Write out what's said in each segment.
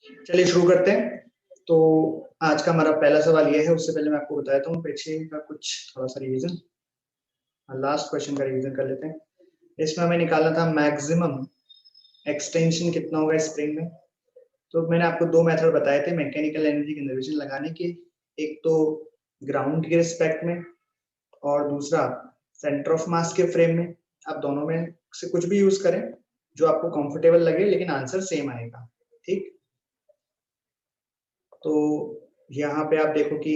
चलिए शुरू करते हैं। तो आज का हमारा पहला सवाल ये है, उससे पहले मैं आपको बता देता हूँ पीछे का कुछ थोड़ा सा रिवीजन। लास्ट क्वेश्चन का रिवीजन कर लेते हैं। इसमें हमें निकालना था मैक्सिमम एक्सटेंशन कितना होगा स्प्रिंग में। तो मैंने आपको दो मेथड बताए थे मैकेनिकल एनर्जी कंजर्वेशन लगाने के, एक तो ग्राउंड के रिस्पेक्ट में और दूसरा सेंटर ऑफ मास के फ्रेम में। आप दोनों में से कुछ भी यूज करें जो आपको कंफर्टेबल लगे, लेकिन आंसर सेम आएगा। ठीक, तो यहाँ पे आप देखो कि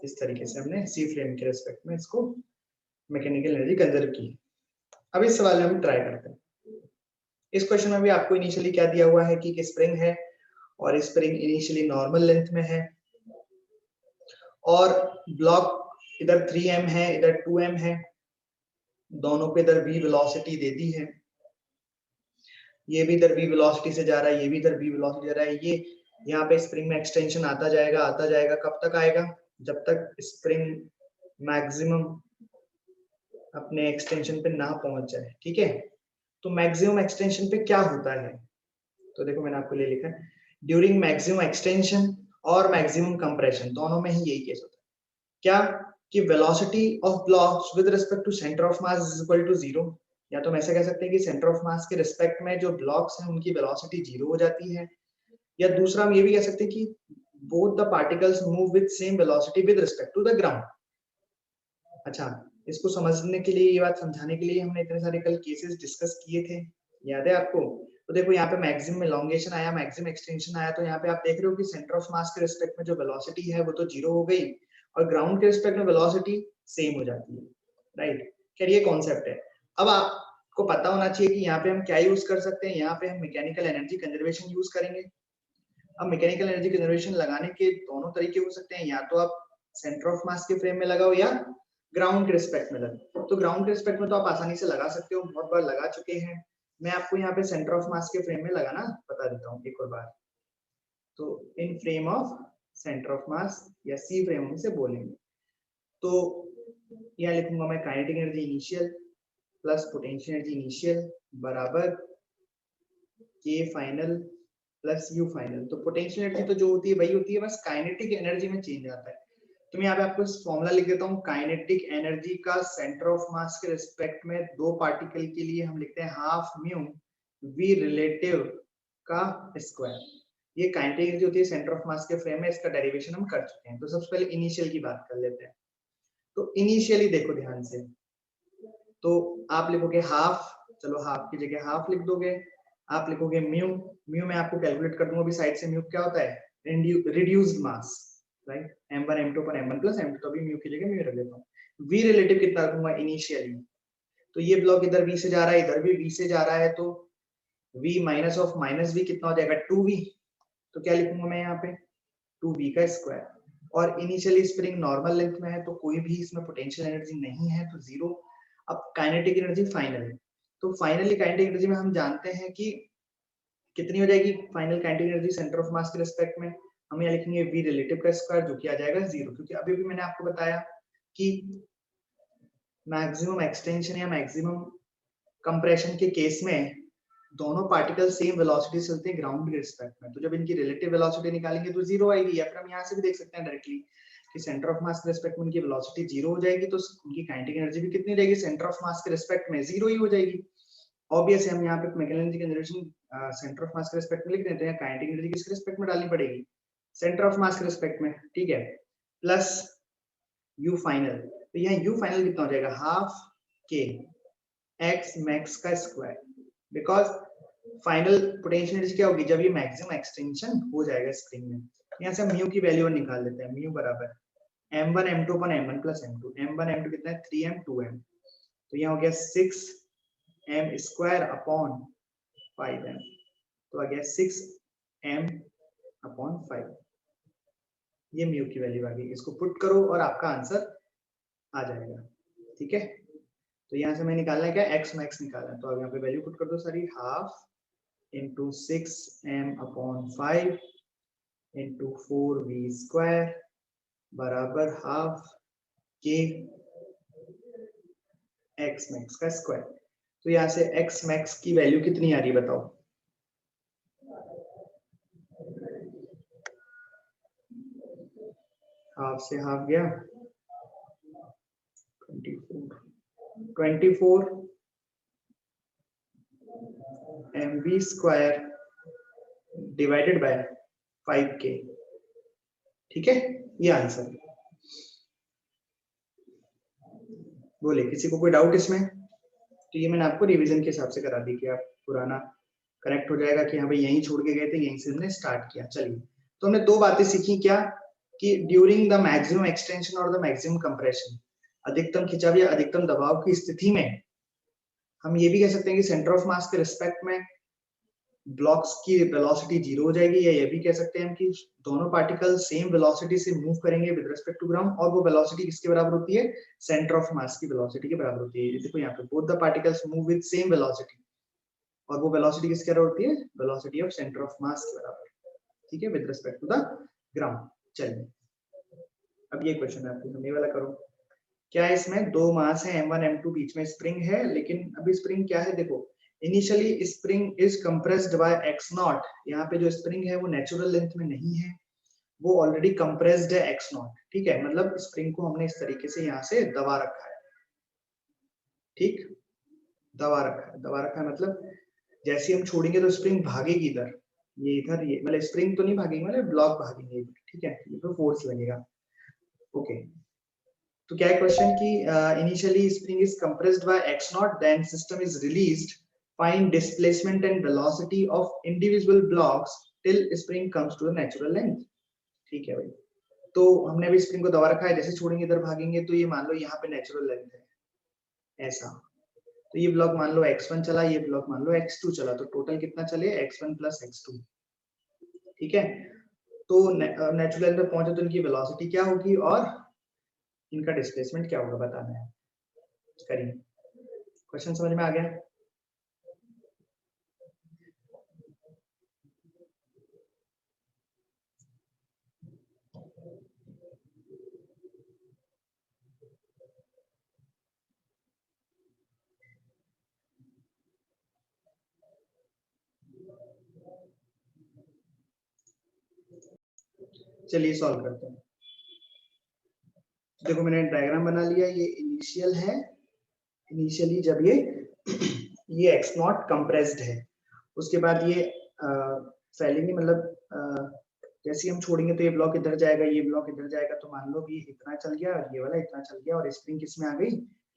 इस तरीके से हमने सी फ्रेम के रेस्पेक्ट में इसको मैकेनिकल एनर्जी कंजर्व की। अब इस सवाल में हम ट्राई करते हैं। इस क्वेश्चन में भी आपको इनिशियली क्या दिया हुआ है कि स्प्रिंग है और स्प्रिंग इनिशियली नॉर्मल लेंथ में है और ब्लॉक इधर 3m है, इधर 2m है, दोनों पे इधर v वेलोसिटी दे दी है। ये भी इधर v वेलोसिटी से जा रहा है, ये भी इधर v वेलोसिटी जा रहा है। ये यहाँ पे स्प्रिंग में एक्सटेंशन आता जाएगा। कब तक आएगा? जब तक स्प्रिंग मैक्सिमम अपने एक्सटेंशन पे ना पहुंच जाए। ठीक है, तो मैक्सिमम एक्सटेंशन पे क्या होता है? तो देखो मैंने आपको ले लिखा है ड्यूरिंग मैक्सिमम एक्सटेंशन और मैक्सिमम कंप्रेशन, दोनों में ही यही केस होता है। क्या कि velocity of blocks with respect to centre of mass is equal to 0। या तो हम ऐसा कह सकते हैं कि सेंटर ऑफ मास के रिस्पेक्ट में जो ब्लॉक्स हैं उनकी वेलोसिटी 0 हो जाती है, या दूसरा हम ये भी कह सकते हैं कि both the particles move with same velocity with respect to the ground. अच्छा, इसको समझने के लिए, ये बात समझाने के लिए हमने इतने सारे कल केसेस डिस्कस किए थे, याद है आपको? तो देखो यहाँ पे मैक्सिमम एलोंगेशन आया, मैक्सिमम एक्सटेंशन आया, तो यहाँ पे आप देख रहे हो कि सेंटर ऑफ मास के रिस्पेक्ट में जो वेलोसिटी है वो तो 0 हो गई और ग्राउंड के रिस्पेक्ट में वेलोसिटी सेम हो जाती है। राइट, खैर ये कॉन्सेप्ट है। अब आपको पता होना चाहिए कि यहाँ पे हम क्या यूज कर सकते हैं। यहाँ पे हम मैकेनिकल एनर्जी कंजर्वेशन यूज करेंगे। अब मैकेनिकल एनर्जी कंजर्वेशन लगाने के दोनों तरीके हो सकते हैं, या तो आप सेंटर ऑफ मास के फ्रेम में लगाओ या ग्राउंड के रिस्पेक्ट में लगाओ। तो ग्राउंड के रिस्पेक्ट में तो आप आसानी से लगा सकते हो, बहुत बार लगा चुके हैं। मैं आपको यहाँ पे सेंटर ऑफ मास के फ्रेम में लगाना बता देता हूँ एक और बार। तो इन फ्रेम ऑफ सेंटर ऑफ मास या सी फ्रेम से बोलेंगे, तो यहाँ लिखूंगा मैं kinetic energy initial plus potential energy initial बराबर के फाइनल प्लस यू फाइनल। तो पोटेंशियल एनर्जी तो जो होती है वही होती है, बस काइनेटिक एनर्जी में चेंज आता है। तो मैं यहाँ पे आपको फॉर्मूला लिख देता हूँ। काइनेटिक एनर्जी का सेंटर ऑफ मास के रिस्पेक्ट में दो पार्टिकल के लिए हम लिखते हैं हाफ म्यू वी रिलेटिव का स्क्वायर। ये काइनेटिक एनर्जी होती है सेंटर ऑफ मास के फ्रेम में, इसका डेरिवेशन हम कर चुके हैं। तो सबसे पहले इनिशियल की बात कर लेते हैं। तो इनिशियली देखो ध्यान से, तो आप लिखोगे हाफ, चलो हाफ की जगह हाफ लिख दोगे। आप लिखोगे म्यू, म्यू में आपको कैलकुलेट कर दूंगा अभी साइड से। म्यू क्या होता है? रिड्यूस्ड मास, राइट? m1 m2 पर m1 प्लस m2, तो अभी म्यू की जगह म्यू रख लेता हूँ। v रिलेटिव कितना रखूंगा? इनिशियली। तो ये ब्लॉक इधर v से जा रहा है, इधर भी v से जा रहा है, तो v minus of minus v कितना हो जाएगा? 2v। तो क्या लिखूंगा मैं यहाँ पे? 2v का स्क्वायर। और इनिशियली स्प्रिंग नॉर्मल लेंथ में है, तो कोई भी इसमें पोटेंशियल एनर्जी नहीं है, तो 0। अब काइनेटिक एनर्जी फाइनल, तो फाइनली काइनेटिक एनर्जी में हम जानते हैं कि कितनी हो जाएगी final kinetic energy centre of mass के रिस्पेक्ट में। हम यहाँ लिखेंगे v रिलेटिव का स्क्वायर, जो कि आ जाएगा 0, क्योंकि अभी भी मैंने आपको बताया कि मैक्सिमम एक्सटेंशन या मैक्सिमम कंप्रेशन के केस में दोनों पार्टिकल सेम वेलोसिटी से चलते हैं ग्राउंड के रिस्पेक्ट में। तो जब इनकी रिलेटिव वेलोसिटी निकालेंगे तो 0 आएगी। या फिर हम यहाँ से भी देख सकते हैं डायरेक्टली कि सेंटर ऑफ मास के रिस्पेक्ट में उनकी वेलोसिटी 0 हो जाएगी, तो उनकी काइनेटिक एनर्जी भी कितनी रहेगी? सेंटर ऑफ मास के रिस्पेक्ट में 0 ही हो जाएगी। ऑब्वियस है, हम यहाँ पे mechanical energy conservation centre of mass के रिस्पेक्ट में लिख देते हैं। काइनेटिक एनर्जी किसके रिस्पेक्ट में डालनी पड़ेगी? सेंटर ऑफ मास के रिस्पेक्ट में। ठीक है, प्लस यू फाइनल। तो यहाँ यू फाइनल कितना हो जाएगा? हाफ के एक्स मैक्स का square. Because final potential energy क्या होगी जब ये मैक्सिमम एक्सटेंशन हो जाएगा स्प्रिंग में। यहाँ से हम म्यू की वैल्यू निकाल लेते हैं। म्यू बराबर m1 m2 पर m1 plus m2। m1 m2 कितना है? 3m 2m। तो यहाँ हो गया 6m स्क्वायर अपॉन 5m, तो आ गया 6m अपॉन 5। ये म्यू की वैल्यू आ गई। इसको पुट करो और आपका आंसर आ जाएगा। ठीक है, तो यहाँ से मैं निकालना है क्या? x मैक्स निकालना है, तो अब यहाँ पे वैल्यू पुट कर दो सारी। Half into 6m upon 5 into 4v square बराबर हाफ के x मैक्स का स्क्वायर। तो यहाँ से x मैक्स की वैल्यू कितनी आ रही है बताओ? हाफ से हाफ गया 24 mv square divided by 5k। ठीक है, ये आंसर। बोले किसी को कोई डाउट इसमें? तो ये मैंने आपको रिवीजन के हिसाब से करा दी कि आप पुराना करेक्ट हो जाएगा कि हाँ भाई यहीं छोड़ के गए थे, यहीं से हमने स्टार्ट किया। चलिए, तो हमने दो बातें सीखी क्या, कि ड्यूरिंग द मैक्सिमम एक्सटेंशन और द मैक्सिमम कंप्रेशन, अधिकतम खिंचाव या अधिकतम दबाव की स्थिति में हम ये भी कह सकते हैं कि सेंटर ऑफ मास के रिस्पेक्ट में ब्लॉक्स की वेलोसिटी 0 हो जाएगी, या ये भी कह सकते हैं कि दोनों पार्टिकल सेम वेलोसिटी से मूव करेंगे विद रिस्पेक्ट टू ग्राउंड, और वो वेलोसिटी किसके बराबर होती है, सेंटर ऑफ मास की वेलोसिटी के बराबर होती है। देखो यहाँ पे both the particles move with same velocity, और वो वेलोसिटी किसके बराबर होती है, velocity of centre of mass के बराबर। ठीक है, with respect to the ground. चलिए, अब ये क्वेश्चन है आपको, ये वाला करो। क्या इसमें दो मास है m1 m2, बीच में स्प्रिंग है, लेकिन अभी स्प्रिंग क्या है, देखो initially spring is compressed by x naught. यहाँ पे जो स्प्रिंग है वो नेचुरल लेंथ में नहीं है, वो ऑलरेडी कंप्रेस्ड है x नॉट। ठीक है, मतलब स्प्रिंग को हमने इस तरीके से यहाँ से दबा रखा है। ठीक, दबा रखा है, दबा रखा है मतलब जैसे हम छोड़ेंगे तो स्प्रिंग भागेगी इधर, ये इधर, ये मतलब स्प्रिंग तो नहीं भागेगी, मतलब ब्लॉक भागेंगे। ठीक है, ये तो फोर्स लगेगा। ओके, तो क्या है क्वेश्चन की initially spring is compressed by x naught, then system is released, find displacement and velocity of individual blocks till spring comes to the natural length. ठीक है भाई, तो हमने अभी स्प्रिंग को दबा रखा है, जैसे छोड़ेंगे इधर भागेंगे, तो ये मान लो यहाँ पे नेचुरल लेंथ है ऐसा, तो ये ब्लॉक मान लो x1 चला, ये ब्लॉक मान लो x2 चला, तो टोटल कितना चले, x1 प्लस x2। ठीक है, तो नेचुरल लेंथ पे पहुंचे तो इनकी वेलोसिटी क्या होगी और इनका डिस्प्लेसमेंट क्या होगा बताना है। करिए, क्वेश्चन समझ में आ गया? चलिए सॉल्व करते हैं। देखो मैंने डायग्राम बना लिया, ये इनिशियल है, इनिशियली जब ये एक्स नॉट कंप्रेस्ड है, उसके बाद ये फैलेंगे, मतलब जैसे हम छोड़ेंगे तो ये ब्लॉक इधर जाएगा, ये ब्लॉक इधर जाएगा, तो मान लो कि इतना चल गया और ये वाला इतना चल गया, और स्प्रिंग किसमें आ गई,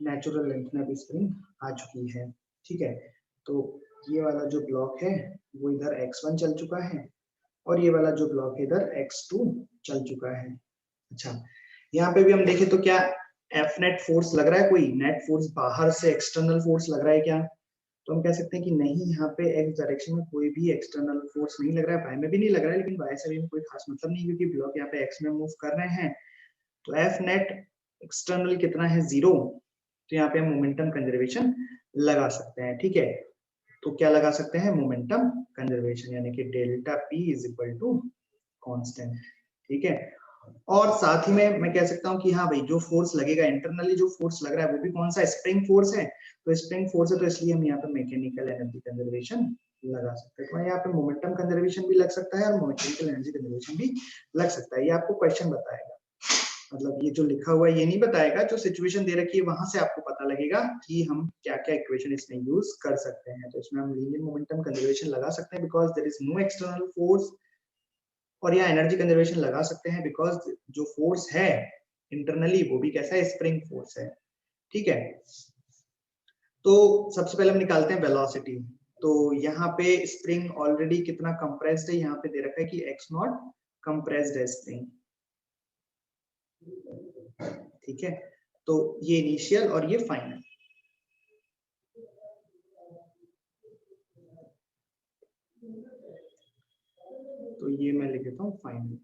नेचुरल लेंथ में अभी स्प्रिंग आ चुकी है। ठीक है, तो ये वाला जो ब्लॉक है वो इधर x1 चल चुका है, और ये वाला जो ब्लॉक है इधर x2 चल चुका है। अच्छा, यहाँ पे भी हम देखें तो क्या एफ नेट फोर्स लग रहा है, कोई नेट फोर्स बाहर से एक्सटर्नल फोर्स लग रहा है क्या? तो हम कह सकते हैं कि नहीं, यहाँ पे एक्स डायरेक्शन में कोई भी एक्सटर्नल फोर्स नहीं लग रहा है, वाई में भी नहीं लग रहा है, लेकिन वाई से भी कोई खास मतलब नहीं, क्योंकि ब्लॉक यहाँ पे एक्स में मूव कर रहे हैं। तो एफ नेट एक्सटर्नल कितना है, 0, तो यहाँ पे हम मोमेंटम कंजर्वेशन लगा सकते हैं। ठीक है, तो क्या लगा सकते हैं, मोमेंटम कंजर्वेशन, यानी कि delta p is equal to constant. ठीक है, और साथ ही में मैं कह सकता हूँ कि हाँ भाई, जो फोर्स लगेगा इंटरनली, जो फोर्स लग रहा है वो भी कौन सा, स्प्रिंग फोर्स है। तो स्प्रिंग फोर्स है, तो इसलिए हम यहाँ पे मैकेनिकल एनर्जी कंजर्वेशन लगा सकते हैं। तो यहाँ पे मोमेंटम कंजर्वेशन भी लग सकता है और मैकेनिकल एनर्जी कंजर्वेशन भी लग सकता है। ये आपको क्वेश्चन बताएगा, मतलब ये जो लिखा हुआ है ये नहीं बताएगा, जो सिचुएशन दे रखी है वहां से आपको पता लगेगा कि हम क्या क्या इक्वेशन इसमें यूज कर सकते हैं। तो इसमें हम लीनियर मोमेंटम कंजर्वेशन लगा सकते हैं because there is no external force, और यहाँ एनर्जी कंजर्वेशन लगा सकते हैं बिकॉज जो फोर्स है इंटरनली वो भी कैसा है, स्प्रिंग फोर्स है। ठीक है, तो सबसे पहले हम निकालते हैं वेलोसिटी। तो यहाँ पे स्प्रिंग ऑलरेडी कितना कंप्रेस्ड है, यहाँ पे दे रखा है कि x नॉट कंप्रेस्ड है स्प्रिंग। ठीक है, तो ये इनिशियल और ये फाइनल। तो ये मैं लिख देता हूँ फाइनल,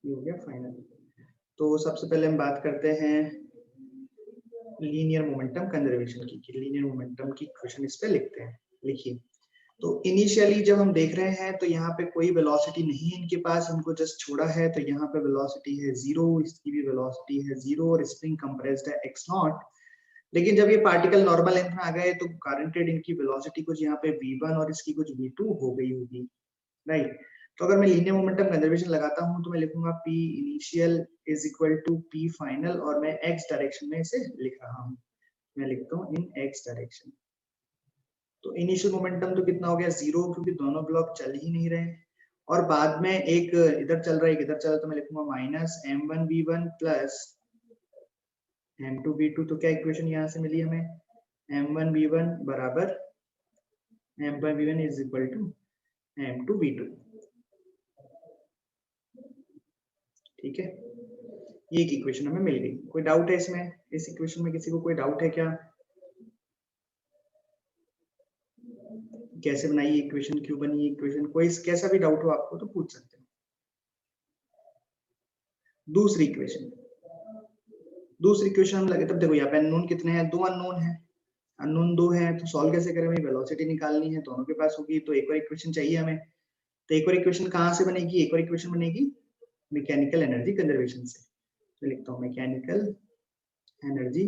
ये हो गया फाइनल। तो सबसे पहले हम बात करते हैं लीनियर मोमेंटम कंजर्वेशन की, लीनियर मोमेंटम की इक्वेशन इस पे लिखते हैं। लिखिए, तो इनिशियली जब हम देख रहे हैं तो यहाँ पे कोई वेलोसिटी नहीं है इनके पास, हमको जस्ट छोड़ा है, तो यहाँ पे वेलोसिटी है 0, इसकी भी वेलोसिटी है 0, और स्प्रिंग कंप्रेस्ड है x नॉट। लेकिन जब ये पार्टिकल नॉर्मल लेंथ में आ गए तो गारंटेड इनकी वेलोसिटी कुछ यहाँ पे v1 और इसकी कुछ v2 हो गई होगी, राइट। तो अगर मैं लीनियर मोमेंटम कंजर्वेशन लगाता हूं तो मैं लिखूंगा P initial is equal to P final, और मैं x डायरेक्शन में इसे लिख रहा हूं, मैं लिखता हूं इन x डायरेक्शन। तो इनिशियल मोमेंटम तो कितना हो गया 0, क्योंकि दोनों ब्लॉक चल ही नहीं रहे, और बाद में एक इधर चल रहा है एक इधर चल रहा है, तो मैं लिखूंगा माइनस m1v1 प्लस m2v2। तो क्या इक्वेशन यहां से मिली हमें, m1v1 बराबर m1v1 is equal to m2v2। ठीक है, ये एक इक्वेशन हमें मिल गई। कोई डाउट है इसमें, इस इक्वेशन में किसी को कोई डाउट है क्या, कैसे बनाई इक्वेशन, क्यों बनी इक्वेशन, कोई कैसा भी डाउट हो आपको तो पूछ सकते हैं। दूसरी इक्वेशन हम लगे, तब देखो यहाँ पे अननोन कितने हैं, 2 अननोन है, अननोन 2 है, तो सॉल्व कैसे करें भाई, वेलोसिटी निकालनी है, दोनों के पास होगी, तो एक और इक्वेशन चाहिए हमें। तो एक और इक्वेशन कहाँ से बनेगी, एक और इक्वेशन बनेगी मैकेनिकल एनर्जी कंजर्वेशन से। तो लिखता हूँ मैकेनिकल एनर्जी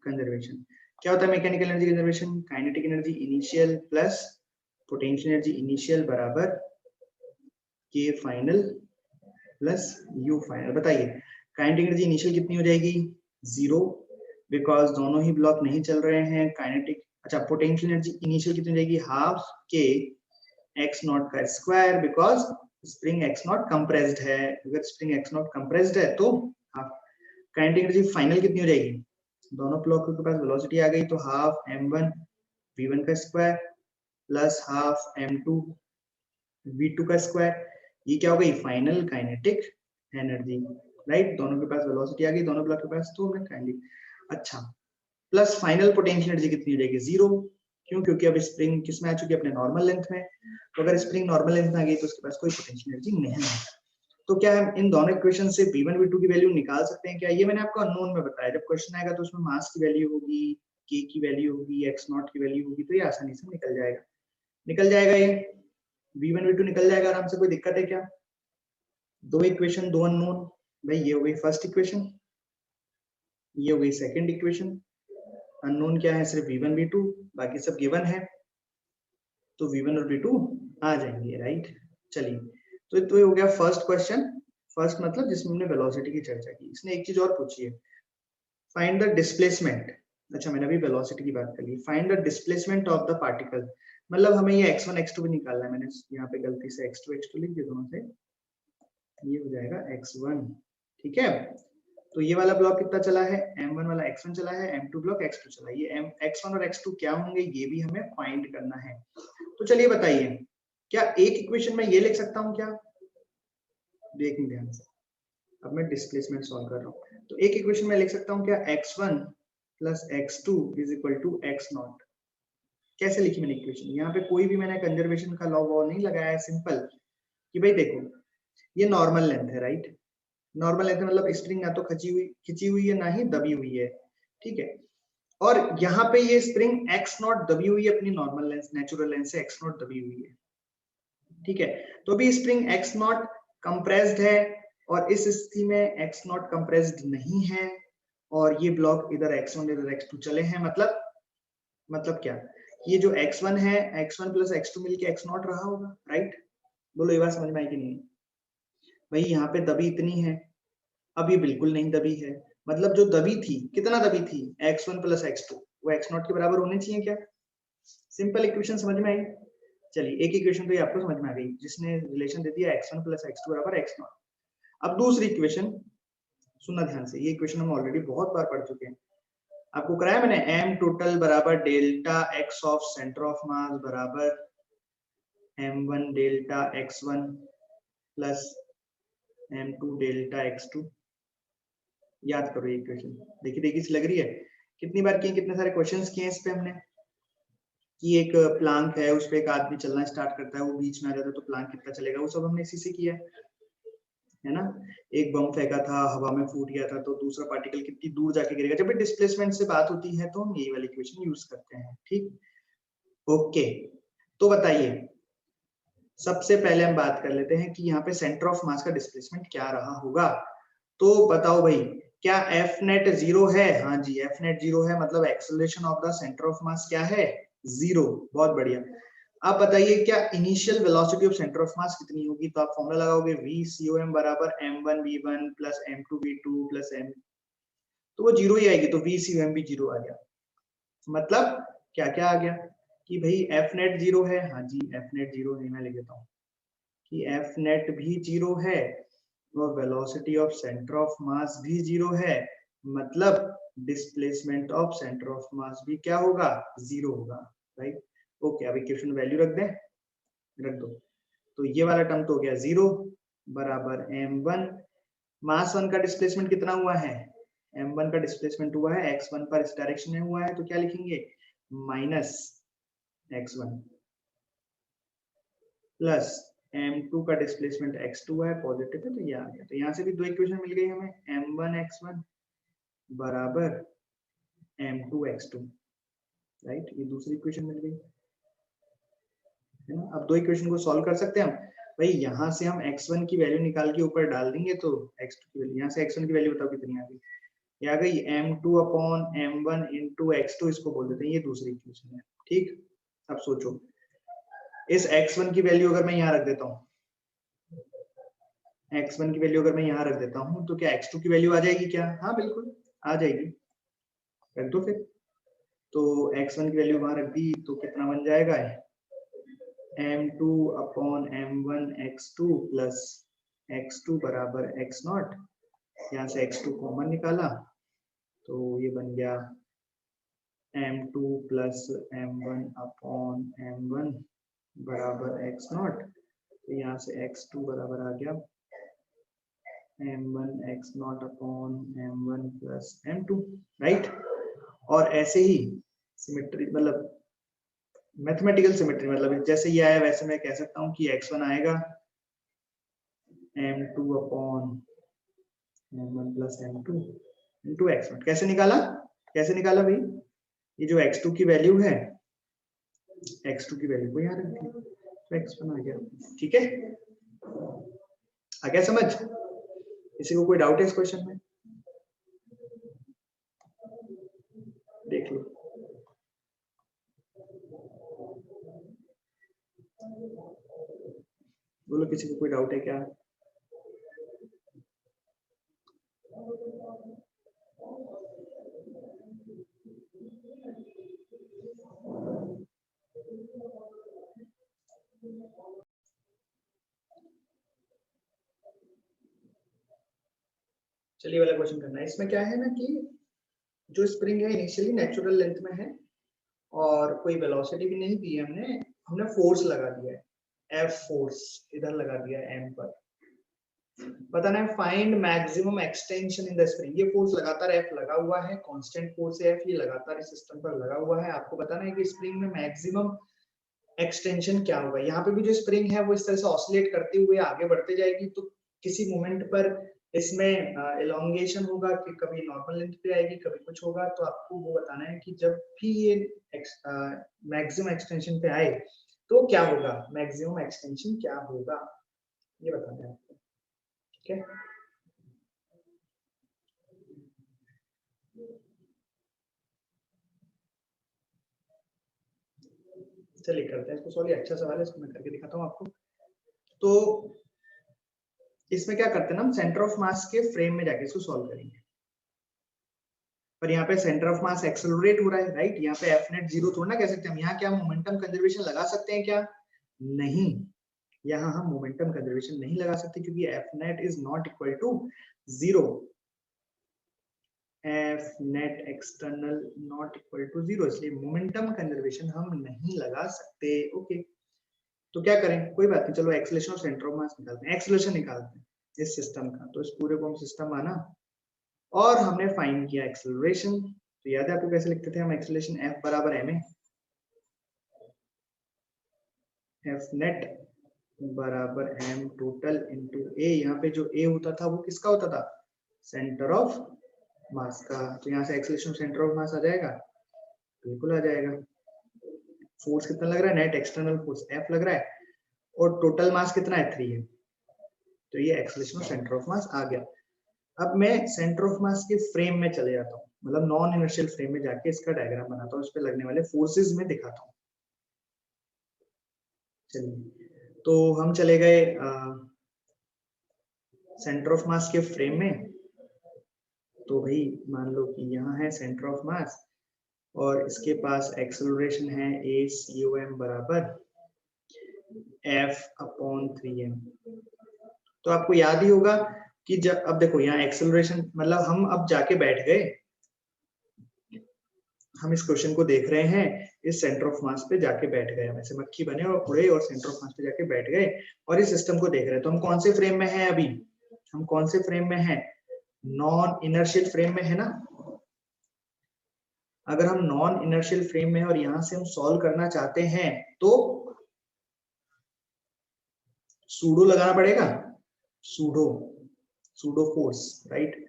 कंजर्वेशन। क्या होता है mechanical energy conservation, kinetic energy initial plus potential energy initial बराबर के फाइनल प्लस यू फाइनल। बताइए काइनेटिक एनर्जी इनिशियल कितनी हो जाएगी 0, बिकॉज दोनों ही ब्लॉक नहीं चल रहे हैं। काइनेटिक अच्छा पोटेंशियल एनर्जी इनिशियल कितनी हो जाएगी हाफ के एक्स नॉट का square, because spring x not compressed है, अगर स्प्रिंग एक्स नॉट कंप्रेस्ड है तो हाफ। काइनेटिक एनर्जी फाइनल कितनी हो जाएगी, दोनों ब्लॉक के पास वेलोसिटी आ गई, तो हाफ m1 v1 का square plus half m2 v2 का स्क्वायर। ये क्या हो गई फाइनल काइनेटिक एनर्जी, राइट, दोनों के पास वेलोसिटी आ गई, दोनों ब्लॉक के पास, तो हमने काइनेटिक। अच्छा प्लस फाइनल पोटेंशियल एनर्जी कितनी हो जाएगी 0, क्यों, क्योंकि अब स्प्रिंग किस में आ चुकी है अपने नॉर्मल लेंथ में, तो अगर स्प्रिंग नॉर्मल लेंथ में आ गई तो उसके पास कोई पोटेंशियल एनर्जी नहीं है। तो क्या हम इन दोनों इक्वेशन से v1 v2 की वैल्यू निकाल सकते हैं क्या, ये मैंने आपको अननोन में बताया, जब क्वेश्चन आएगा तो उसमें मास की वैल्यू होगी, k की वैल्यू होगी, x नॉट की वैल्यू होगी, तो ये आसानी से निकल जाएगा ये v1 v2 निकल जाएगा आराम से, कोई दिक्कत है क्या। दो इक्वेशन दो अननोन, भाई ये हो गई फर्स्ट इक्वेशन, ये हो गई सेकंड इक्वेशन। अननोन क्या है सिर्फ v1 v2, बाकी सब गिवन है, तो v1 और v2 आ जाएंगे, राइट। चलिए तो ये हो गया फर्स्ट क्वेश्चन, फर्स्ट मतलब जिसमें हमने वेलोसिटी की चर्चा की। इसने एक चीज और पूछी है, फाइंड द डिस्प्लेसमेंट। अच्छा मैंने अभी वेलोसिटी की बात कर ली, find the displacement of the particle, मतलब हमें ये x1 x2 भी निकालना है। मैंने यहाँ पे गलती से x2 लिख दिया दोनों से, ये हो जाएगा x1, ठीक है। तो ये वाला ब्लॉक कितना चला है, m1 वाला x1 चला है, m2 ब्लॉक x2 चला है, ये x1 और x2 क्या होंगे ये भी हमें फाइंड करना है। तो चलिए बताइए, क्या एक इक्वेशन में ये लिख सकता हूँ क्या, देखिए ध्यान से, अब मैं डिस्प्लेसमेंट सॉल्व कर रहा हूँ, तो एक इक्वेशन में लिख सकता हूँ क्या x1 plus x2 is equal to x naught. कैसे लिखी मैंने इक्वेशन, यहाँ पे कोई भी मैंने कंजर्वेशन का लॉ वॉ नहीं लगाया है, सिंपल कि भाई देखो ये नॉर्मल लेंथ है, राइट, नॉर्मल लेंथ मतलब स्प्रिंग ना तो खिंची हुई है ना ही दबी हुई है, ठीक है। और यहाँ पे ये स्प्रिंग x नॉट दबी हुई है अपनी नॉर्मल लेंथ नेचुरल लेंथ से, x नॉट दबी हुई है, ठीक है। तो अभी स्प्रिंग x नॉट कंप्रेस्ड है और इस स्थिति में x नॉट कंप्रेस्ड नहीं है, और ये ब्लॉक इधर x1 इधर x2 चले हैं, मतलब क्या, ये जो x1 है x1 प्लस x2 मिलके x नॉट रहा होगा, राइट। बोलो ये बात समझ में आई कि नहीं, भाई यहाँ पे दबी इतनी है, अब ये बिल्कुल नहीं दबी है, मतलब जो दबी थी कितना दबी थी x1 प्लस x2, वो x नॉट के बराबर होने चाहिए क्या। सिंपल इक्वेशन समझ में आई। चलिए एक इक्वेशन तो ये आपको समझ में आ गई, जिसने रिलेशन दे दिया x1 प्लस x2 बराबर x नॉट। अब दूसरी इक्वेशन सुनना ध्यान से, ये इक्वेशन हम ऑलरेडी बहुत बार पढ़ चुके हैं, आपको कराया मैंने, m टोटल बराबर delta x of centre of मास बराबर m1 delta x1 plus m2 delta x2। याद करो ये इक्वेशन, देखिए सी लग रही है, कितनी बार किए, कितने सारे क्वेश्चंस किए इस पे हमने, कि एक प्लांक है उस पे एक आदमी चलना स्टार्ट करता है, वो बीच में आ जाता है तो प्लांक कितना चलेगा, वो सब हमने इसी से किया है ना। एक बम फेंका था हवा में फूट गया था, तो दूसरा पार्टिकल कितनी दूर जाके गिरेगा, जब भी डिस्प्लेसमेंट से बात होती है तो हम यही वाली इक्वेशन यूज करते हैं, ठीक। ओके तो बताइए, सबसे पहले हम बात कर लेते हैं कि यहाँ पे सेंटर ऑफ मास का डिस्प्लेसमेंट क्या रहा होगा। तो बताओ भाई, क्या एफ नेट 0 है, हाँ जी एफ नेट 0 है, मतलब acceleration of the centre of मास क्या है 0, बहुत बढ़िया। आप बताइए क्या initial velocity of centre of मास कितनी होगी? तो आप फॉर्मूला लगाओगे VCOM बराबर m1v1 plus m2v2 plus m, तो वो जीरो ही आएगी, तो VCOM भी जीरो आ गया। मतलब क्या क्या आ गया कि भाई एफ नेट जीरो है, हाँ जी एफ नेट जीरो नहीं, मैं लिख देता हूँ कि एफ नेट भी जीरो है और वेलोसिटी ऑफ सेंटर ऑफ मास भी जीरो है, मतलब डिस्प्लेसमेंट ऑफ सेंटर ऑफ मास भी क्या होगा? जीरो होगा, राइट। ओके, अब इक्वेशन वैल्यू रख दें, रख दो। तो ये वाला टर्म तो हो गया जीरो बराबर m1, मास 1 का डिस्प्लेसमेंट कितना हुआ है? m1 का डिस्प्लेसमेंट हुआ है x1 पर, इस डायरेक्शन में हुआ है, तो क्या लिखेंगे? माइनस x1 प्लस m2 का डिस्प्लेसमेंट x2 है, पॉजिटिव है, तो ये आ गया। तो यहाँ से भी दो इक्वेशन मिल गई हमें, m1 x1 बराबर m2 x2, राइट। ये दूसरी इक्वेशन मिल गई है ना। अब दो इक्वेशन को सॉल्व कर सकते हैं हम। भाई यहाँ से हम x1 की वैल्यू निकाल के ऊपर डाल देंगे तो x2 की वैल्यू, यहाँ से x1 की वैल्यू बताओ कितनी आ गई? ये आ गई m2 upon m1 into x2, इसको बोल देते हैं, ये दूसरी इक्वेशन है, ठीक। अब सोचो, इस x1 की वैल्यू अगर मैं यहाँ रख देता हूँ, x1 की वैल्यू अगर मैं यहाँ रख देता हूँ, तो क्या x2 की वैल्यू आ जाएगी क्या? हाँ बिल्कुल आ जाएगी, रख दो फिर। तो x1 की वैल्यू वहां रख दी, तो कितना बन जाएगा? m2 upon m1 x2 plus x2 बराबर x0, यहाँ से x2 कॉमन निकाला, तो ये बन गया m2 plus m1 upon m1 बराबर x0, तो यहाँ से x2 बराबर आ गया m1 x0 upon m1 plus m2, right. और ऐसे ही सिमेट्री, मतलब मैथमेटिकल सिमेट्री, मतलब जैसे ये आया वैसे मैं कह सकता हूँ कि x1 आएगा m2 upon m1 plus m2 into x1। कैसे निकाला? कैसे निकाला भाई? ये जो x2 की वैल्यू है, x2 की वैल्यू को यहाँ रख दी, तो x1 आ गया, ठीक है। आ गया समझ? किसी को कोई डाउट है इस क्वेश्चन में? देख लो। बोलो, किसी को कोई डाउट है क्या? चलिए वाला क्वेश्चन करना है। इसमें क्या है ना कि जो स्प्रिंग है इनिशियली नेचुरल लेंथ में है और कोई वेलोसिटी भी नहीं दी है हमने, हमने फोर्स लगा दिया है, एफ फोर्स इधर लगा दिया है एम पर। बताना है find maximum extension in the spring. ये फोर्स लगातार एफ लगा हुआ है, कांस्टेंट फोर्स है एफ, ये लगातार इस सिस्टम पर लगा हुआ है। आपको बताना है कि स्प्रिंग में मैक्सिमम एक्सटेंशन क्या होगा। यहाँ पे भी जो स्प्रिंग है वो इस तरह से ऑसिलेट करते हुए आगे बढ़ते जाएगी, तो किसी मोमेंट पर इसमें एलोंगेशन होगा कि कभी नॉर्मल लेंथ पे आएगी, कभी कुछ होगा। तो आपको वो बताना है कि जब भी ये मैक्सिमम एक्सटेंशन पे आए तो क्या होगा, मैक्सिमम एक्सटेंशन क्या होगा, ये बताना है आपको, ठीक है। चलिए करते हैं इसको सॉल्व। अच्छा सवाल है, इसको मैं करके दिखाता हूँ आपको। तो इसमें क्या करते हैं ना, हम सेंटर ऑफ मास के फ्रेम में जाके इसको सॉल्व करेंगे। पर यहाँ पे सेंटर ऑफ मास एक्सेलरेट हो रहा है, राइट। यहाँ पे एफ नेट जीरो थोड़ा ना कह सकते हम। यहाँ क्या मोमेंटम कंजर्वेशन लगा सकते हैं क्या? नहीं, यहाँ हम मोमेंटम कंजर्वेशन नहीं लगा सकते क्योंकि f net is not equal to zero. F net external not equal to zero, इसलिए मोमेंटम कंजर्वेशन हम नहीं लगा सकते। ओके, तो क्या करें? कोई बात नहीं, चलो एक्सेलरेशन ऑफ सेंटर ऑफ मास निकालते हैं, एक्सेलरेशन निकालते हैं इस सिस्टम का। तो इस पूरे को हम सिस्टम माना और हमने फाइंड किया एक्सेलरेशन। तो याद है आपको कैसे लिखते थे हम एक्सेलरेशन? एफ बराबर एम ए, एफ नेट बराबर एम टोटल इंटू ए। यहाँ पे जो ए होता था वो किसका होता था? सेंटर ऑफ मास का। तो यहाँ से एक्सेलरेशन सेंटर ऑफ मास आ जाएगा, बिल्कुल आ जाएगा। फोर्स कितना लग रहा है? नेट एक्सटर्नल फोर्स एफ लग रहा है और टोटल मास कितना है? 3 है। तो ये एक्सेलरेशन सेंटर ऑफ मास आ गया। अब मैं सेंटर ऑफ मास के फ्रेम में चले जाता हूँ, मतलब नॉन इनर्शियल फ्रेम में जाके इसका डायग्राम बनाता हूँ, इस पे लगने वाले फोर्सेस में दिखाता हूँ। चलिए तो हम चले गए सेंटर ऑफ मास के फ्रेम में। तो भाई मान लो कि यहाँ है सेंटर ऑफ मास और इसके पास एक्सेलरेशन है ए सी ओ एम बराबर F/3m। तो आपको याद ही होगा कि जब अब देखो यहाँ एक्सेलरेशन मतलब हम अब जाके बैठ गए, हम इस क्वेश्चन को देख रहे हैं इस सेंटर ऑफ मास पे जाके बैठ गए, हम ऐसे मक्खी बने और उड़े और सेंटर ऑफ मास पे जाके बैठ गए और इस सिस्टम को देख रहे हैं। तो हम कौन से फ्रेम में हैं अभी, हम कौन से फ्रेम में हैं, नॉन इनर्शियल फ्रेम में है ना। अगर हम नॉन इनर्शियल फ्रेम में और यहां से हम सॉल्व करना चाहते हैं तो सूडो लगाना पड़ेगा, सूडो सूडो फोर्स, राइट।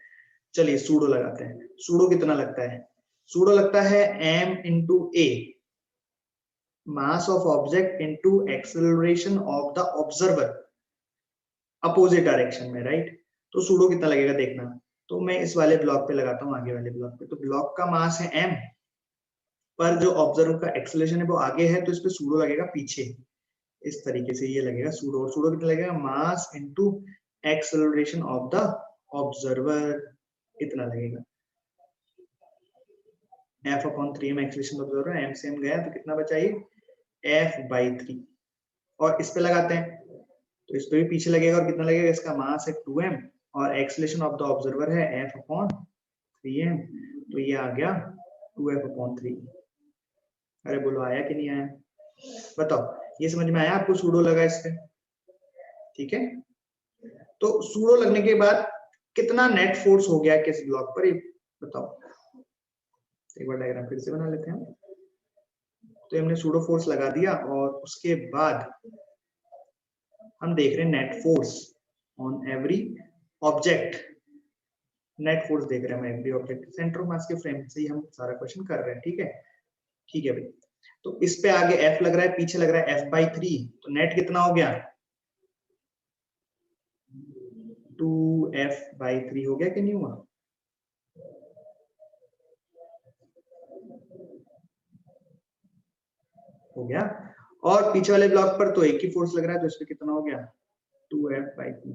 चलिए सूडो लगाते हैं। सूडो कितना लगता है, सूडो लगता है m into A, mass of object into acceleration of the observer opposite direction में, राइट। तो सूडो कितना लगेगा देखना। तो मैं इस वाले ब्लॉक पे लगाता हूँ, आगे वाले ब्लॉक पे। तो ब्लॉक का मास है m, पर जो ऑब्जर्वर का एक्सेलरेशन है वो आगे है, तो इस पे सूडो लगेगा पीछे। इस तरीके से ये लगेगा सूडो। और सूडो कितना लगेगा, mass into acceleration of the observer, इतना लगेगा। F/3m एक्सेलरेशन ऑब्जर्वर, m से m गया तो कितना बचा ये F/3। और इस पे लगाते हैं तो इस पे भी पीछे लगेगा और कितना लगेगा, इसका मास है 2m और एक्सेलरेशन ऑफ द ऑब्जर्वर है F/3m। तो ये आ गया 2F/3। अरे बोलो आया कि नहीं आया, बताओ। ये समझ में आया आपको, सूडो लगा इस पे, ठीक है। तो सूडो लगने के बाद कितना नेट फोर्स हो गया किस ब्लॉक पर, ये बताओ। एक बार डायग्राम फिर से बना लेते हैं। तो हमने सूडो फोर्स लगा दिया और उसके बाद हम देख रहे हैं net force on every object. Net force देख रहे हैं हम every object, centre of mass के फ्रेम से ही हम सारा क्वेश्चन कर रहे हैं, ठीक है। ठीक है भाई, तो इस पे आगे F लग रहा है, पीछे लग रहा है F/3। तो नेट कितना हो गया, 2F/3 हो गया कि नहीं हुआ। हो गया। और पीछे वाले ब्लॉक पर तो एक ही फोर्स लग रहा है, तो इस पे कितना हो गया 2F/3।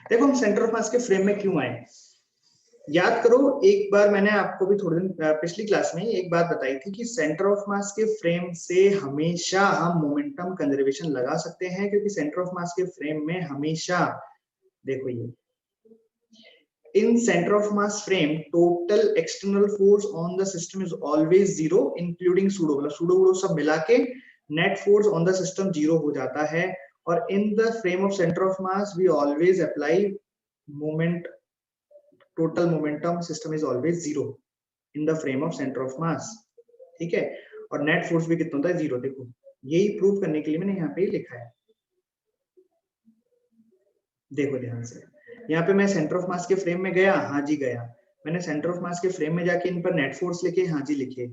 देखो हम सेंटर ऑफ मास के फ्रेम में क्यों आए, याद करो। एक बार मैंने आपको भी थोड़े दिन पिछली क्लास में एक बात बताई थी कि सेंटर ऑफ मास के फ्रेम से हमेशा हम मोमेंटम कंजर्वेशन लगा सकते हैं, क्योंकि सेंटर ऑफ मास के फ्रेम में हमेशा, देखो ये in center of mass frame total external force on the system is always zero including pseudo, मतलब pseudo वुडो सब मिला के net force on the system zero हो जाता है। और in the frame of center of mass we always apply moment, total momentum system is always zero in the frame of center of mass, ठीक है। और net force भी कितना होता है, जीरो। देखो यही प्रूव करने के लिए मैंने यहाँ पे लिखा है, देखो ध्यान से। यहाँ पे मैं सेंटर ऑफ मास के फ्रेम में गया, हाँ जी गया। मैंने सेंटर ऑफ मास के फ्रेम में जाके इन पर नेट फोर्स लिखे, हाँ जी लिखे।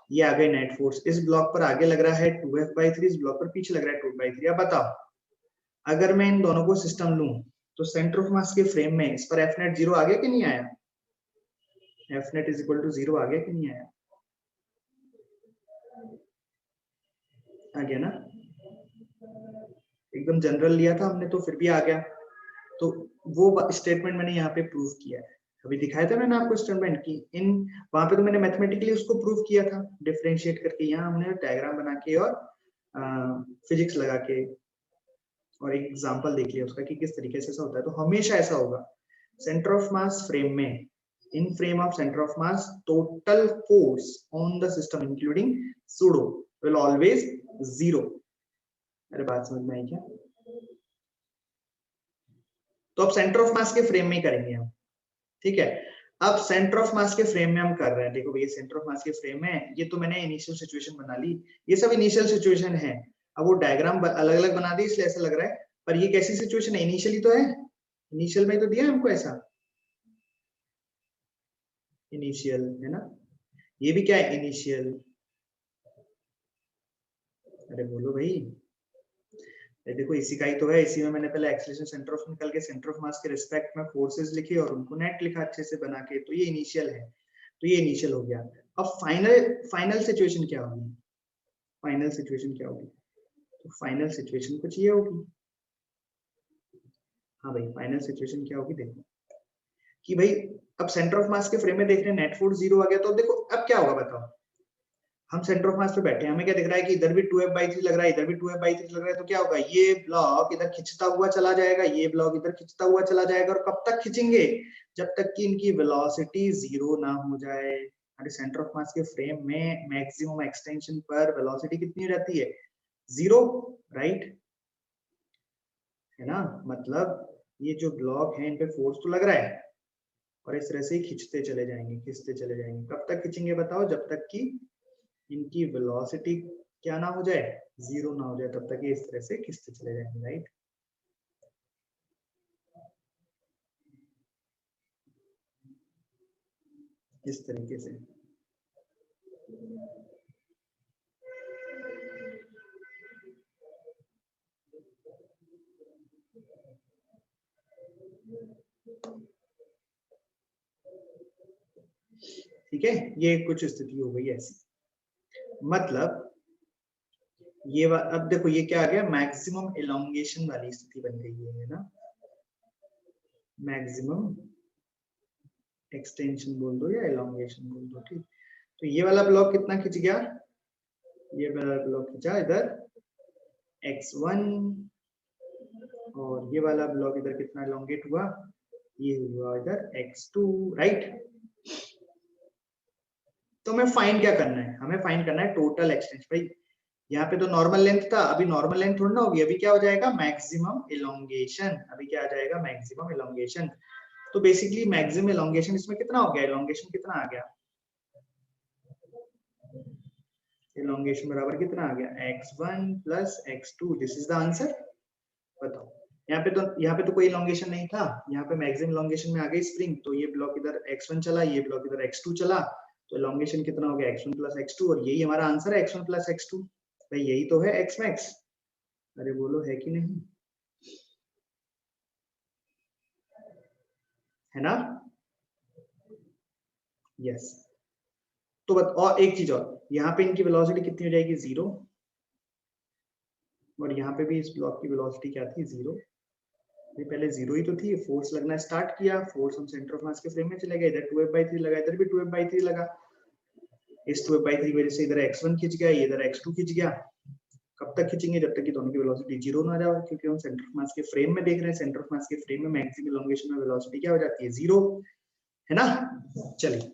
ये आ गए नेट फोर्स। इस ब्लॉक पर आगे लग रहा है 2F/3, इस ब्लॉक पर पीछे लग रहा है 2/3। अब बताओ अगर मैं इन दोनों को सिस्टम लूं तो सेंटर ऑफ मास के फ्रेम में इस पर F net 0 आ गया कि नहीं आया, F net is equal to 0 आ गया कि नहीं आया, आ गया ना। एकदम जनरल लिया था हमने तो फिर भी आ गया। तो वो स्टेटमेंट मैंने यहाँ पे प्रूव किया है, अभी दिखाया था मैंने आपको स्टेटमेंट की। इन वहां पे तो मैंने मैथमेटिकली उसको प्रूव किया था डिफरेंशिएट करके, यहाँ हमने डायग्राम बना के और फिजिक्स लगा के और एक एग्जांपल देख लिया उसका कि किस तरीके से ऐसा होता है। तो हमेशा ऐसा होगा सेंटर ऑफ मास फ्रेम में, इन frame of centre of mass total force on the system including pseudo will always zero. अरे बात समझ में आई क्या। तो अब सेंटर ऑफ मास के फ्रेम में ही करेंगे हम, ठीक है। अब सेंटर ऑफ मास के फ्रेम में हम कर रहे हैं, देखो भैया सेंटर ऑफ मास के फ्रेम में ये तो मैंने इनिशियल सिचुएशन बना ली, ये सब इनिशियल सिचुएशन है। अब वो डायग्राम अलग अलग बना दी इसलिए ऐसा लग रहा है, पर ये कैसी सिचुएशन है, इनिशियली तो है, इनिशियल में तो दिया हमको ऐसा, इनिशियल है ना। ये भी क्या है, इनिशियल। अरे बोलो भाई, देखो इसी का ही तो है। इसी में मैंने पहले एक्सेलरेशन सेंटर ऑफ निकल के सेंटर ऑफ मास के रिस्पेक्ट में फोर्सेस लिखे और उनको नेट लिखा अच्छे से बना के, तो ये इनिशियल है। तो ये इनिशियल हो गया। अब फाइनल सिचुएशन क्या होगी, फाइनल सिचुएशन क्या होगी, तो फाइनल सिचुएशन कुछ ये होगी। हाँ भाई, फाइनल सिचुएशन क्या होगी देखो कि भाई अब सेंटर ऑफ मास के फ्रेम में देख रहे हैं नेट फोर्स 0 आ गया, तो देखो अब क्या होगा बताओ। हम सेंटर ऑफ मास पे बैठे हैं, हमें क्या दिख रहा है कि इधर भी 2f/3 लग रहा है, इधर भी 2f/3 लग रहा है, तो क्या होगा, ये ब्लॉक इधर खिंचता हुआ चला जाएगा, ये ब्लॉक इधर खिंचता हुआ चला जाएगा। और कब तक खिंचेंगे, जब तक कि इनकी वेलोसिटी 0 ना हो जाए। अरे सेंटर ऑफ मास के फ्रेम में मैक्सिमम एक्सटेंशन पर वेलोसिटी कितनी रहती है, 0, राइट, है ना। मतलब ये जो ब्लॉक है इन पे फोर्स तो लग रहा है और इस तरह से ही खिंचते चले जाएंगे, खिंचते चले जाएंगे। कब तक खिंचेंगे बताओ, जब तक कि इनकी वेलोसिटी क्या ना हो जाए, 0 ना हो जाए, तब तक ये इस तरह से खिंचते चले जाएंगे, राइट। इस तरीके से। ठीक है, ये कुछ स्थिति हो गई ऐसी। मतलब ये अब देखो ये क्या आ गया, मैक्सिमम एलोंगेशन वाली स्थिति बन गई है ना, मैक्सिमम एक्सटेंशन बोल दो या एलोंगेशन बोल दो, ठीक। तो ये वाला ब्लॉक कितना खिंच गया, ये वाला ब्लॉक खिंचा इधर x1, और ये वाला ब्लॉक इधर कितना एलोंगेट हुआ, ये हुआ इधर x2, राइट। तो हमें फाइंड क्या करना है, हमें फाइंड करना है टोटल एक्सटेंशन। भाई यहाँ पे तो नॉर्मल लेंथ था, अभी नॉर्मल लेंथ थोड़ी ना होगी, अभी क्या हो जाएगा, मैक्सिमम एलोंगेशन। अभी क्या आ जाएगा, मैक्सिमम एलोंगेशन। तो बेसिकली मैक्सिमम एलोंगेशन इसमें कितना हो गया, एलोंगेशन कितना आ गया, एलोंगेशन बराबर कितना आ गया, x1 plus x2। This is the answer. बताओ, यहाँ पे तो कोई एलोंगेशन नहीं था, यहाँ पे मैक्सिमम एलोंगेशन में आ गई स्प्रिंग, तो ये ब्लॉक इधर x1 चला, ये ब्लॉक इधर x2 चला, तो एलोंगेशन कितना हो गया, x1 प्लस x2, और यही हमारा आंसर है, x1 प्लस x2। भाई यही तो है x मैक्स। अरे बोलो है कि नहीं, है ना। यस। तो और एक चीज और, यहाँ पे इनकी वेलोसिटी कितनी हो जाएगी, 0, और यहाँ पे भी इस ब्लॉक की वेलोसिटी क्या थी, 0। ये पहले 0 ही तो थी, फोर्स लगना स्टार्ट किया, फोर्स हम सेंटर ऑफ मास के फ्रेम में चले गए, इधर 2f/3 लगा, इधर भी 2f/3 लगा। इस 2f/3 वजह से इधर x1 खिंच गया, ये इधर x2 खिंच गया। कब तक खिंचेंगे, जब तक कि दोनों की वेलोसिटी 0 ना जाए, क्योंकि हम सेंटर ऑफ मास के फ्रेम में देख रहे हैं, सेंटर ऑफ मास के फ्रेम में मैक्सिमम एलोंगेशन में वेलोसिटी क्या हो जाती है, 0, है ना। चलिए,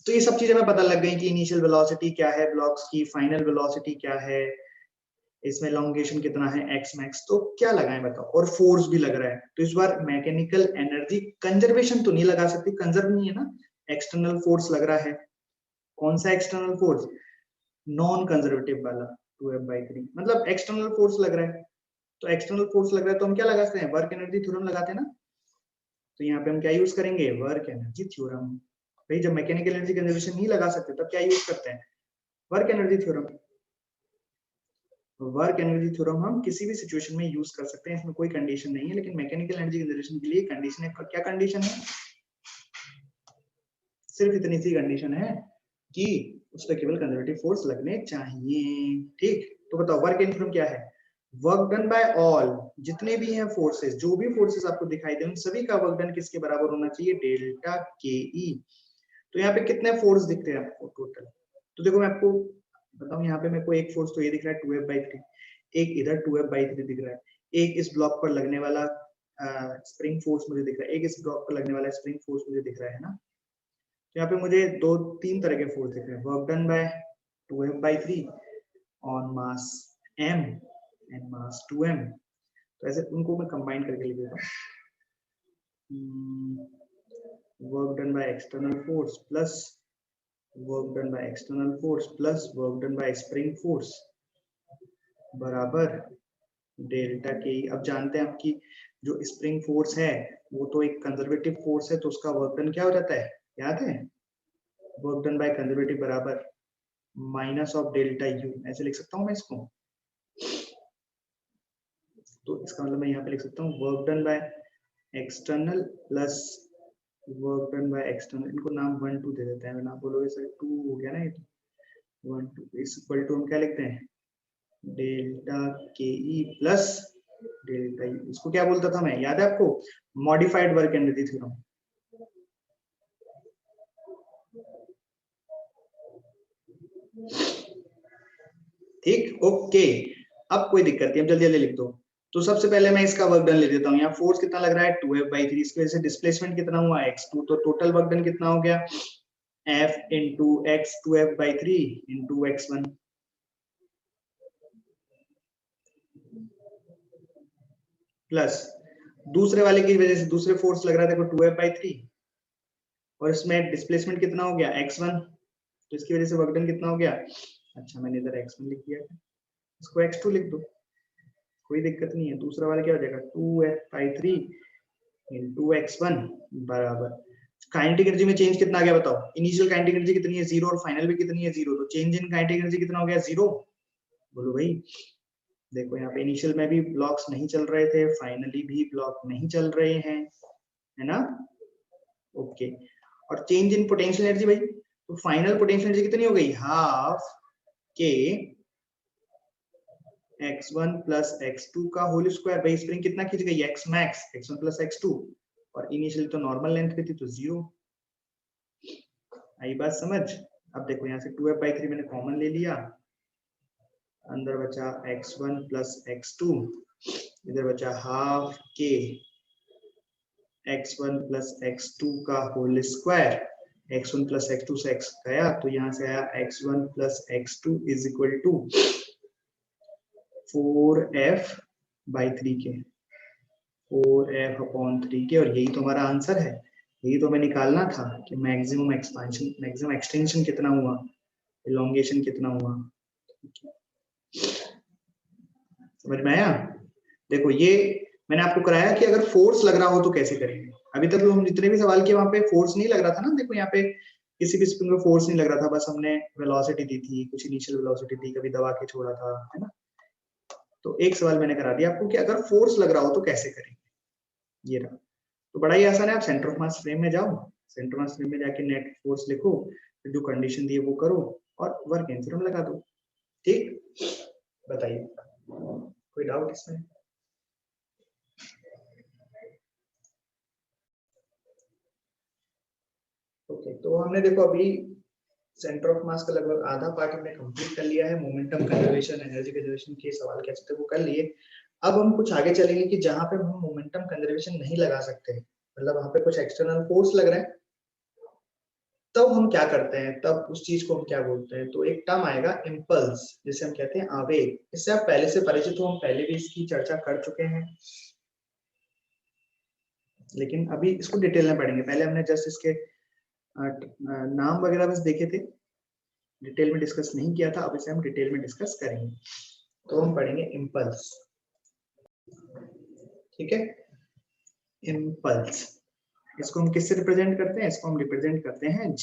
तो ये सब चीजें हमें पता लग गई कि इनिशियल वेलोसिटी क्या है ब्लॉक्स की, फाइनल वेलोसिटी क्या है, इसमें एलोंगेशन कितना है, x मैक्स। तो क्या लगाएं बताओ, और फोर्स भी लग रहा है, तो इस बार मैकेनिकल एनर्जी कंजर्वेशन तो नहीं लगा सकती, कंजर्व नहीं है ना, एक्सटर्नल फोर्स लग रहा है। कौन सा एक्सटर्नल फोर्स, नॉन कंजर्वेटिव वाला, 2f/3, मतलब एक्सटर्नल फोर्स लग रहा है। तो एक्सटर्नल फोर्स लग रहा है तो हम क्या लगाते हैं, वर्क एनर्जी थ्योरम लगाते हैं ना। तो यहाँ पे हम क्या यूज करेंगे, वर्क एनर्जी थ्योरम। भाई जब मैकेनिकल एनर्जी कंजर्वेशन नहीं लगा सकते तब क्या यूज करते हैं, work energy theorem. Work energy theorem हम किसी भी सिचुएशन में यूज कर सकते हैं, इसमें कोई कंडीशन नहीं है, लेकिन मैकेनिकल एनर्जी कंजर्वेशन के लिए कंडीशन है। क्या कंडीशन है, सिर्फ इतनी सी कंडीशन है कि उस पर केवल कंजर्वेटिव फोर्स लगने चाहिए, ठीक। तो बताओ वर्क एनर्जी थ्योरम क्या है, वर्क डन बाय ऑल, जितने भी हैं फोर्सेस, जो भी फोर्सेस आपको दिखाई दे उन सभी का वर्क डन किसके बराबर होना चाहिए, डेल्टा के ई। तो यहाँ पे कितने फोर्स दिखते हैं आपको टोटल, तो देखो मैं आपको बताऊं, यहाँ पे मेरे को एक फोर्स तो ये दिख रहा है 2f/3, एक इधर 2f/3 दिख रहा है, एक इस ब्लॉक पर लगने वाला स्प्रिंग फोर्स मुझे दिख रहा है, एक इस ब्लॉक पर लगने वाला स्प्रिंग फोर्स मुझे दिख रहा है ना। तो यहाँ पे मुझे दो तीन तरह के फोर्स दिख रहे हैं, work done by 2f/3 on mass m and mass 2m। तो ऐसे उनको मैं कंबाइन करके लिख देता हूँ, work done by external force plus work done by external force plus work done by spring force बराबर डेल्टा के। अब जानते हैं आपकी जो स्प्रिंग फोर्स है वो तो एक कंजर्वेटिव फोर्स है, तो उसका वर्क डन क्या हो जाता है, याद है, वर्क डन बाय कंजर्वेटिव बराबर माइनस ऑफ डेल्टा यू, ऐसे लिख सकता हूँ मैं इसको। तो इसका मतलब मैं यहाँ पे लिख सकता हूँ work done by external plus work done by external, इनको नाम 1 2 दे देते हैं, ना बोलोगे सर 2 हो गया ना, ये तो 1 2 इस इक्वल टू हम क्या लिखते हैं, डेल्टा के ई प्लस डेल्टा ई, इसको क्या बोलता था मैं, याद है आपको, मॉडिफाइड वर्क एनर्जी थ्योरम। ठीक, ओके। अब कोई दिक्कत नहीं, अब जल्दी जल्दी लिख दो। तो सबसे पहले मैं इसका वर्क डन ले लेता हूँ। यहाँ फोर्स कितना लग रहा है 2F/3, इसकी वजह से डिस्प्लेसमेंट कितना हुआ x2, तो टोटल वर्क डन कितना हो गया F into x 2F/3 into x1 plus दूसरे वाले की वजह से दूसरे फोर्स लग रहा है देखो 2F/3 और इसमें डिस्प्लेसमेंट कितना हो गया x1, तो इसकी वजह से वर्क डन कितना हो गया, अच्छा मैंने इधर x1 लिख दिया, इसको x2 लिख दो, कोई दिक्कत नहीं है। दूसरा वाला क्या हो जाएगा 2F/3 इंटू x1 बराबर काइनेटिक एनर्जी में चेंज कितना आ गया बताओ, इनिशियल काइनेटिक एनर्जी कितनी है 0 और फाइनल भी कितनी है 0, तो चेंज इन काइनेटिक एनर्जी कितना हो गया 0, बोलो भाई। देखो यहाँ पे इनिशियल में भी ब्लॉक्स नहीं चल रहे थे, फाइनली भी ब्लॉक नहीं चल रहे हैं, है ना, ओके। और चेंज इन पोटेंशियल एनर्जी भाई, तो फाइनल पोटेंशियल एनर्जी कितनी हो गई हाफ के x1 प्लस x2 का होल स्क्वायर, भाई स्प्रिंग कितना खींच गई x max x1 plus x2, और इनिशियली तो नॉर्मल लेंथ पे थी तो 0। आई बात समझ। अब देखो यहाँ से 2F/3 मैंने कॉमन ले लिया, अंदर बचा x1 प्लस x2, इधर बचा हाफ के x1 प्लस x2 का whole square, x1 plus x2 से x गया तो यहाँ से आया x1 plus x2 is equal to 4F/3 के 4F/3 के, और यही तो हमारा आंसर है, यही तो हमें निकालना था कि मैक्सिमम एक्सपेंशन मैक्सिमम एक्सटेंशन कितना हुआ, इलोंगेशन कितना हुआ। समझ में आया। देखो ये मैंने आपको कराया कि अगर फोर्स लग रहा हो तो कैसे करेंगे। अभी तक हम जितने भी सवाल किए वहां पे फोर्स नहीं लग रहा था ना, देखो यहाँ पे किसी भी स्प्रिंग में फोर्स नहीं लग रहा था, बस हमने वेलोसिटी दी थी, कुछ इनिशियल वेलोसिटी दी, कभी दबा के छोड़ा था, है ना। तो एक सवाल मैंने करा दिया आपको कि अगर फोर्स लग रहा हो तो कैसे करेंगे, ये रहा। तो बड़ा ही आसान है, आप सेंटर ऑफ मास फ्रेम में जाओ, सेंटर ऑफ मास फ्रेम में जाके नेट फोर्स लिखो, फिर जो कंडीशन दी है वो करो और वर्क एन थ्योरम लगा दो। ठीक, बताइए कोई डाउट इसमें। ओके, तो हमने देखो अभी सेंटर ऑफ मास का लगभग आधा पार्ट हमने कंप्लीट कर लिया है, मोमेंटम कंजर्वेशन एनर्जी कंजर्वेशन के सवाल कैसे थे वो कर लिए। अब हम कुछ आगे चलेंगे कि जहां पे हम मोमेंटम कंजर्वेशन नहीं लगा सकते, मतलब वहां पे कुछ एक्सटर्नल फोर्स लग रहा है, तब हम क्या करते हैं, तब उस चीज को हम क्या बोलते हैं। तो एक टर्म आएगा इम्पल्स, जिसे हम कहते हैं आवेग। इससे आप पहले से परिचित हो, हम पहले भी इसकी चर्चा कर चुके हैं, लेकिन अभी इसको डिटेल में पढ़ेंगे। पहले हमने जस्ट इसके नाम वगैरह बस देखे थे, डिटेल में डिस्कस नहीं किया था, अब इसे हम डिटेल में डिस्कस करेंगे। तो हम पढ़ेंगे इम्पल्स, ठीक है। इम्पल्स, इसको हम किससे रिप्रेजेंट करते हैं, इसको हम रिप्रेजेंट करते हैं